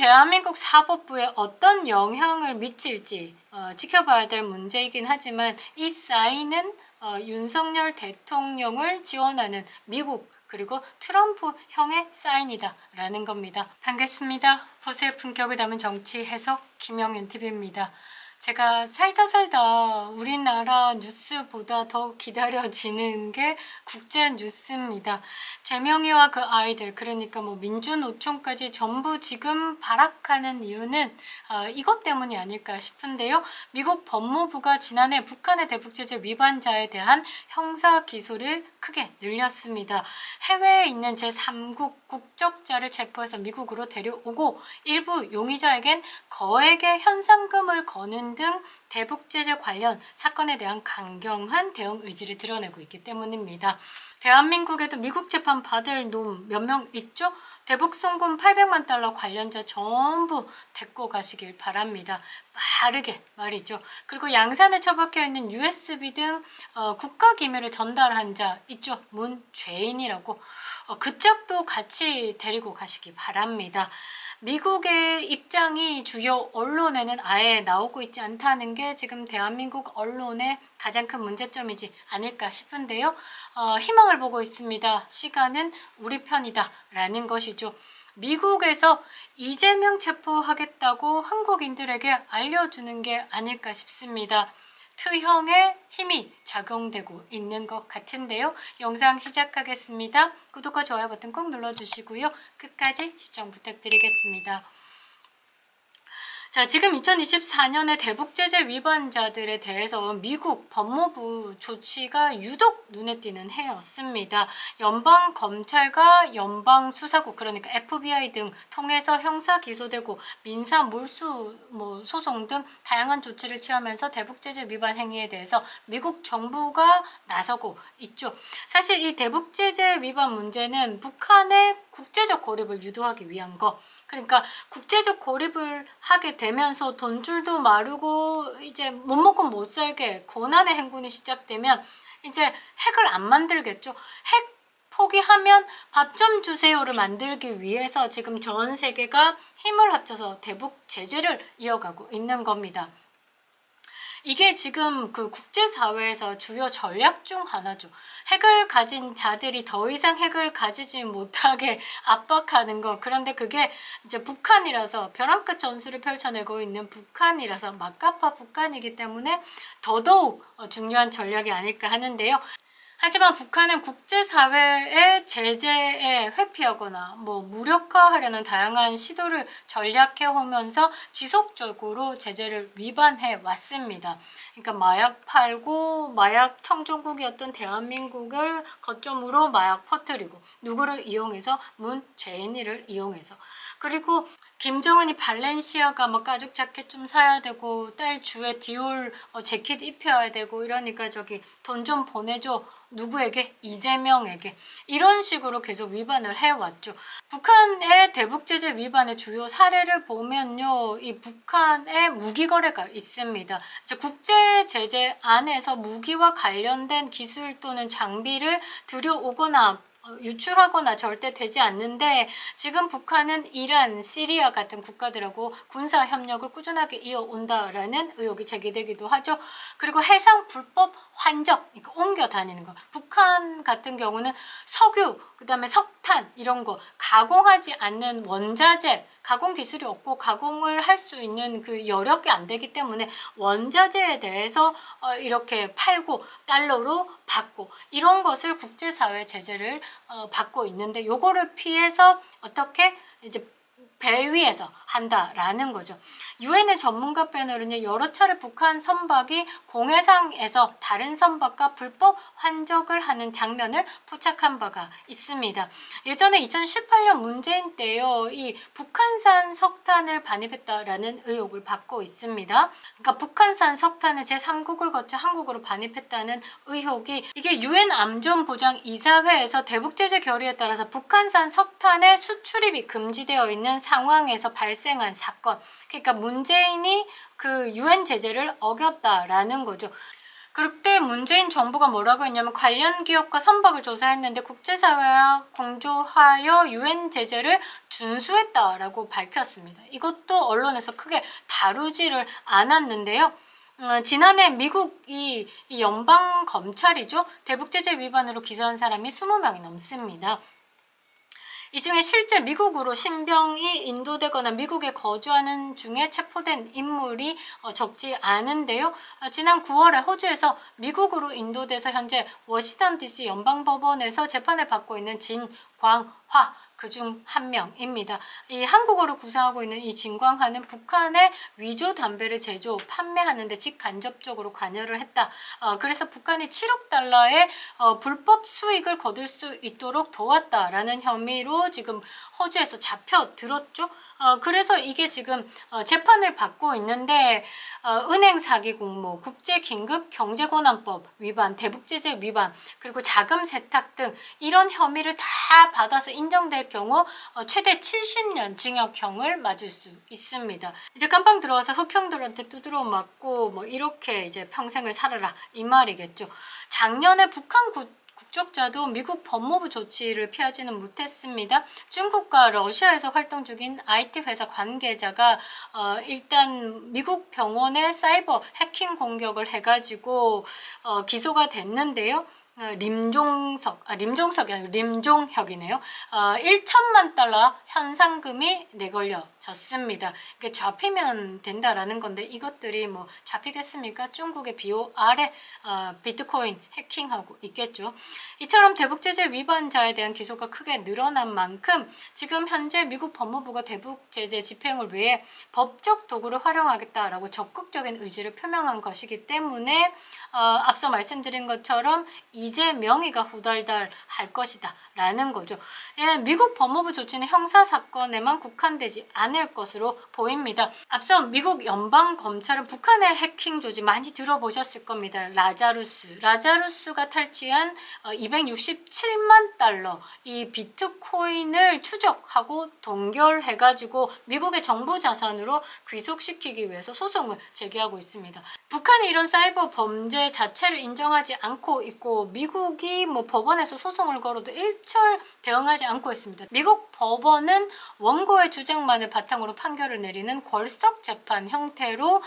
대한민국 사법부에 어떤 영향을 미칠지 지켜봐야 될 문제이긴 하지만 이 사인은 윤석열 대통령을 지원하는 미국 그리고 트럼프 형의 사인이다 라는 겁니다. 반갑습니다. 보수의 품격을 담은 정치 해석 김영윤TV입니다. 제가 살다 우리나라 뉴스보다 더 기다려지는 게 국제 뉴스입니다. 제명이와 그 아이들, 그러니까 뭐 민주노총까지 전부 지금 발악하는 이유는 이것 때문이 아닐까 싶은데요. 미국 법무부가 지난해 북한의 대북제재 위반자에 대한 형사 기소를 크게 늘렸습니다. 해외에 있는 제3국 국적자를 체포해서 미국으로 데려오고 일부 용의자에겐 거액의 현상금을 거는 등 대북제재 관련 사건에 대한 강경한 대응 의지를 드러내고 있기 때문입니다. 대한민국에도 미국 재판 받을 놈 몇 명 있죠? 대북 송금 800만 달러 관련자 전부 데리고 가시길 바랍니다. 빠르게 말이죠. 그리고 양산에 처박혀 있는 USB 등 국가기밀을 전달한 자 있죠? 문죄인이라고. 그쪽도 같이 데리고 가시기 바랍니다. 미국의 입장이 주요 언론에는 아예 나오고 있지 않다는 게 지금 대한민국 언론의 가장 큰 문제점이지 않을까 싶은데요. 희망을 보고 있습니다. 시간은 우리 편이다 라는 것이죠. 미국에서 이재명 체포하겠다고 한국인들에게 알려주는 게 아닐까 싶습니다. 트형의 힘이 작용되고 있는 것 같은데요. 영상 시작하겠습니다. 구독과 좋아요 버튼 꼭 눌러주시고요. 끝까지 시청 부탁드리겠습니다. 자, 지금 2024년에 대북제재 위반자들에 대해서 미국 법무부 조치가 유독 눈에 띄는 해였습니다. 연방검찰과 연방수사국, 그러니까 FBI 등 통해서 형사 기소되고 민사 몰수 소송 등 다양한 조치를 취하면서 대북제재 위반 행위에 대해서 미국 정부가 나서고 있죠. 사실 이 대북제재 위반 문제는 북한의 국제적 고립을 유도하기 위한 거, 그러니까 국제적 고립을 하게 되면서 돈줄도 마르고 이제 못 먹고 못 살게 고난의 행군이 시작되면 이제 핵을 안 만들겠죠. 핵 포기하면 밥 좀 주세요를 만들기 위해서 지금 전 세계가 힘을 합쳐서 대북 제재를 이어가고 있는 겁니다. 이게 지금 그 국제사회에서 주요 전략 중 하나죠. 핵을 가진 자들이 더 이상 핵을 가지지 못하게 압박하는 거. 그런데 그게 이제 북한이라서 벼랑 끝 전술을 펼쳐내고 있는 북한이라서 막가파 북한이기 때문에 더더욱 중요한 전략이 아닐까 하는데요. 하지만 북한은 국제사회의 제재에 회피하거나 무력화하려는 다양한 시도를 전략해 오면서 지속적으로 제재를 위반해 왔습니다. 그러니까 마약 팔고 마약 청정국이었던 대한민국을 거점으로 마약 퍼뜨리고 누구를 이용해서 문죄인이를 이용해서, 그리고 김정은이 발렌시아가 가죽 자켓 좀 사야 되고 딸 주에 디올 재킷 입혀야 되고 이러니까 저기 돈 좀 보내줘. 누구에게? 이재명에게. 이런 식으로 계속 위반을 해왔죠. 북한의 대북제재 위반의 주요 사례를 보면요, 이 북한의 무기거래가 있습니다. 국제제재 안에서 무기와 관련된 기술 또는 장비를 들여오거나 유출하거나 절대 되지 않는데, 지금 북한은 이란, 시리아 같은 국가들하고 군사 협력을 꾸준하게 이어온다라는 의혹이 제기되기도 하죠. 그리고 해상 불법 환적, 옮겨 다니는 거. 북한 같은 경우는 석유, 그 다음에 석탄 이런 거 가공하지 않는 원자재, 가공 기술이 없고 가공을 할 수 있는 그 여력이 안 되기 때문에 원자재에 대해서 이렇게 팔고 달러로 받고 이런 것을 국제사회 제재를 받고 있는데, 요거를 피해서 어떻게 이제 배 위에서 한다라는 거죠. 유엔의 전문가 패널은 여러 차례 북한 선박이 공해상에서 다른 선박과 불법 환적을 하는 장면을 포착한 바가 있습니다. 예전에 2018년 문재인 때요, 이 북한산 석탄을 반입했다라는 의혹을 받고 있습니다. 그러니까 북한산 석탄을 제3국을 거쳐 한국으로 반입했다는 의혹이, 이게 유엔 안전보장 이사회에서 대북제재 결의에 따라서 북한산 석탄의 수출입이 금지되어 있는 상황에서 발생한 사건. 그러니까 문재인이 그 유엔 제재를 어겼다라는 거죠. 그때 문재인 정부가 뭐라고 했냐면 관련 기업과 선박을 조사했는데 국제사회와 공조하여 유엔 제재를 준수했다라고 밝혔습니다. 이것도 언론에서 크게 다루지를 않았는데요. 지난해 미국이 이 연방 검찰이죠. 대북 제재 위반으로 기소한 사람이 20명이 넘습니다. 이 중에 실제 미국으로 신병이 인도되거나 미국에 거주하는 중에 체포된 인물이 적지 않은데요. 지난 9월에 호주에서 미국으로 인도돼서 현재 워싱턴 DC 연방법원에서 재판을 받고 있는 진광화 그중 한 명입니다. 이 한국어로 구사하고 있는 이 진광화는 북한의 위조 담배를 제조, 판매하는 데 직간접적으로 관여를 했다. 그래서 북한이 7억 달러의 불법 수익을 거둘 수 있도록 도왔다라는 혐의로 지금 호주에서 잡혀들었죠. 그래서 이게 지금 재판을 받고 있는데 은행 사기 공모, 국제긴급 경제고난법 위반, 대북제재 위반, 그리고 자금 세탁 등 이런 혐의를 다 받아서 인정될 경우 최대 70년 징역형을 맞을 수 있습니다. 이제 깜빵 들어와서 흑형들한테 두드러 맞고 뭐 이렇게 이제 평생을 살아라 이 말이겠죠. 작년에 북한 국적자도 미국 법무부 조치를 피하지는 못했습니다. 중국과 러시아에서 활동 중인 IT 회사 관계자가 일단 미국 병원에 사이버 해킹 공격을 해가지고 기소가 됐는데요. 림종석이 아니고 림종혁이네요. 1천만 달러 현상금이 내걸려졌습니다. 이게 잡히면 된다라는 건데 이것들이 뭐 잡히겠습니까? 중국의 BOR에 비트코인 해킹하고 있겠죠. 이처럼 대북제재 위반자에 대한 기소가 크게 늘어난 만큼 지금 현재 미국 법무부가 대북제재 집행을 위해 법적 도구를 활용하겠다라고 적극적인 의지를 표명한 것이기 때문에 앞서 말씀드린 것처럼 이재명이가 후달달 할 것이다 라는 거죠. 예, 미국 법무부 조치는 형사사건에만 국한되지 않을 것으로 보입니다. 앞서 미국 연방검찰은 북한의 해킹 조직 많이 들어보셨을 겁니다. 라자루스가 탈취한 267만 달러 이 비트코인을 추적하고 동결해가지고 미국의 정부 자산으로 귀속시키기 위해서 소송을 제기하고 있습니다. 북한이 이런 사이버 범죄 자체를 인정하지 않고 있고 미국이 뭐 법원에서 소송을 걸어도 일철 대응하지 않고 있습니다. 미국 법원은 원고의 주장만을 바탕으로 판결을 내리는 궐석 재판 형태로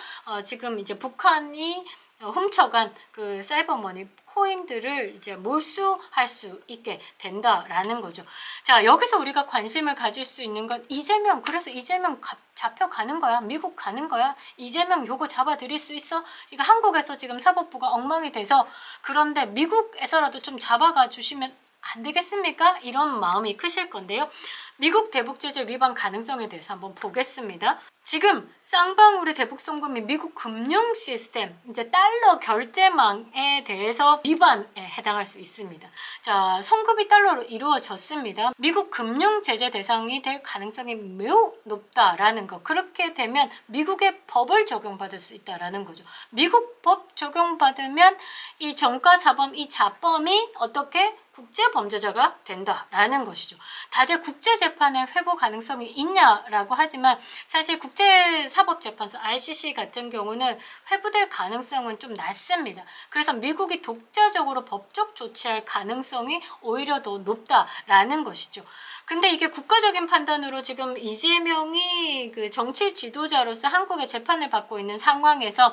지금 이제 북한이 훔쳐간 그 사이버머니 코인들을 이제 몰수할 수 있게 된다라는 거죠. 자, 여기서 우리가 관심을 가질 수 있는 건 이재명, 그래서 이재명 잡혀가는 거야? 미국 가는 거야? 이재명 요거 잡아들일 수 있어? 이거 한국에서 지금 사법부가 엉망이 돼서 그런데 미국에서라도 좀 잡아가 주시면 안 되겠습니까? 이런 마음이 크실 건데요. 미국 대북제재 위반 가능성에 대해서 한번 보겠습니다. 지금 쌍방울의 대북 송금이 미국 금융 시스템, 이제 달러 결제망에 대해서 위반에 해당할 수 있습니다. 자, 송금이 달러로 이루어졌습니다. 미국 금융 제재 대상이 될 가능성이 매우 높다라는 거. 그렇게 되면 미국의 법을 적용받을 수 있다라는 거죠. 미국 법 적용받으면 이 정가사범, 이 자범이 어떻게 국제범죄자가 된다라는 것이죠. 다들 국제재판에 회부 가능성이 있냐라고 하지만 사실 국제사법재판소 ICC 같은 경우는 회부될 가능성은 좀 낮습니다. 그래서 미국이 독자적으로 법적 조치할 가능성이 오히려 더 높다라는 것이죠. 근데 이게 국가적인 판단으로 지금 이재명이 그 정치 지도자로서 한국의 재판을 받고 있는 상황에서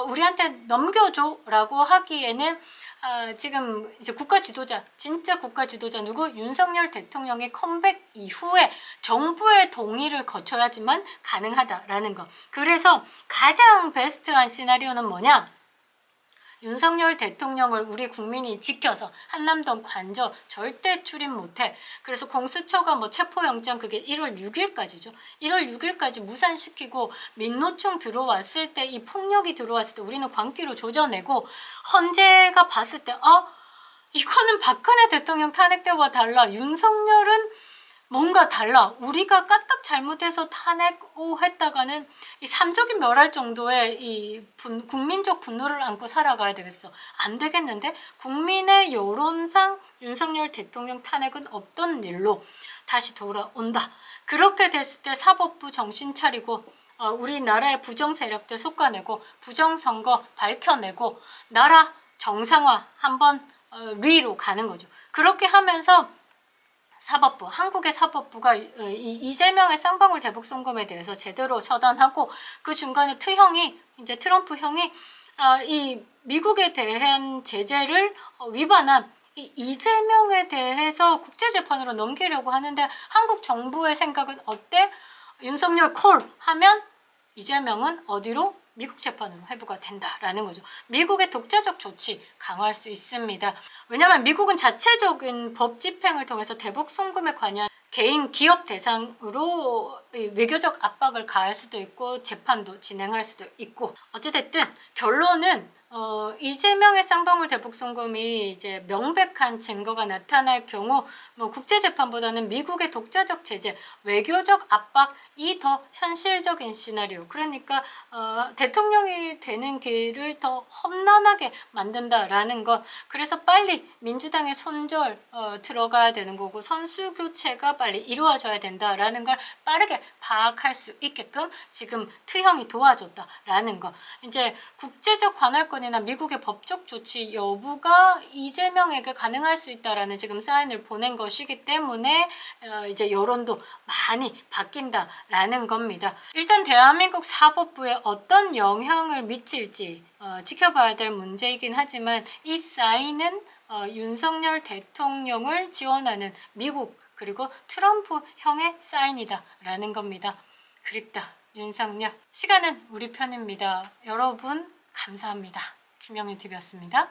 우리한테 넘겨줘라고 하기에는 지금 이제 국가 지도자, 진짜 국가 지도자 누구? 윤석열 대통령의 컴백 이후에 정부의 동의를 거쳐야지만 가능하다라는 거. 그래서 가장 베스트한 시나리오는 뭐냐? 윤석열 대통령을 우리 국민이 지켜서 한남동 관저 절대 출입 못해. 그래서 공수처가 뭐 체포영장 그게 1월 6일까지죠. 1월 6일까지 무산시키고 민노총 들어왔을 때 이 폭력이 들어왔을 때 우리는 광기로 조져내고 헌재가 봤을 때 이거는 박근혜 대통령 탄핵 때와 달라. 윤석열은 뭔가 달라. 우리가 까딱 잘못해서 탄핵했다가는 이 삼족이 멸할 정도의 이 국민적 분노를 안고 살아가야 되겠어. 안 되겠는데? 국민의 여론상 윤석열 대통령 탄핵은 없던 일로 다시 돌아온다. 그렇게 됐을 때 사법부 정신 차리고 우리나라의 부정세력들 솎아내고 부정선거 밝혀내고 나라 정상화 한번 리로 가는 거죠. 그렇게 하면서 사법부, 한국의 사법부가 이재명의 쌍방울 대북 송금에 대해서 제대로 처단하고 그 중간에 이제 트럼프 형이 이 미국에 대한 제재를 위반한 이재명에 대해서 국제재판으로 넘기려고 하는데 한국 정부의 생각은 어때? 윤석열 콜 하면 이재명은 어디로? 미국 재판으로 회부가 된다라는 거죠. 미국의 독자적 조치 강화할 수 있습니다. 왜냐하면 미국은 자체적인 법 집행을 통해서 대북 송금에 관한 개인 기업 대상으로 외교적 압박을 가할 수도 있고 재판도 진행할 수도 있고 어찌됐든 결론은 이재명의 쌍방울 대북 송금이 이제 명백한 증거가 나타날 경우 뭐 국제재판보다는 미국의 독자적 제재, 외교적 압박이 더 현실적인 시나리오. 그러니까 대통령이 되는 길을 더 험난하게 만든다라는 것. 그래서 빨리 민주당의 손절 들어가야 되는 거고 선수 교체가 빨리 이루어져야 된다라는 걸 빠르게 파악할 수 있게끔 지금 트형이 도와줬다라는 것. 이제 국제적 관할권이나 미국의 법적 조치 여부가 이재명에게 가능할 수 있다라는 지금 사인을 보낸 것이기 때문에 이제 여론도 많이 바뀐다라는 겁니다. 일단 대한민국 사법부에 어떤 영향을 미칠지 지켜봐야 될 문제이긴 하지만 이 사인은 윤석열 대통령을 지원하는 미국 그리고 트럼프 형의 사인이다라는 겁니다. 그립다 윤석열. 시간은 우리 편입니다. 여러분 감사합니다. 김영일 TV였습니다.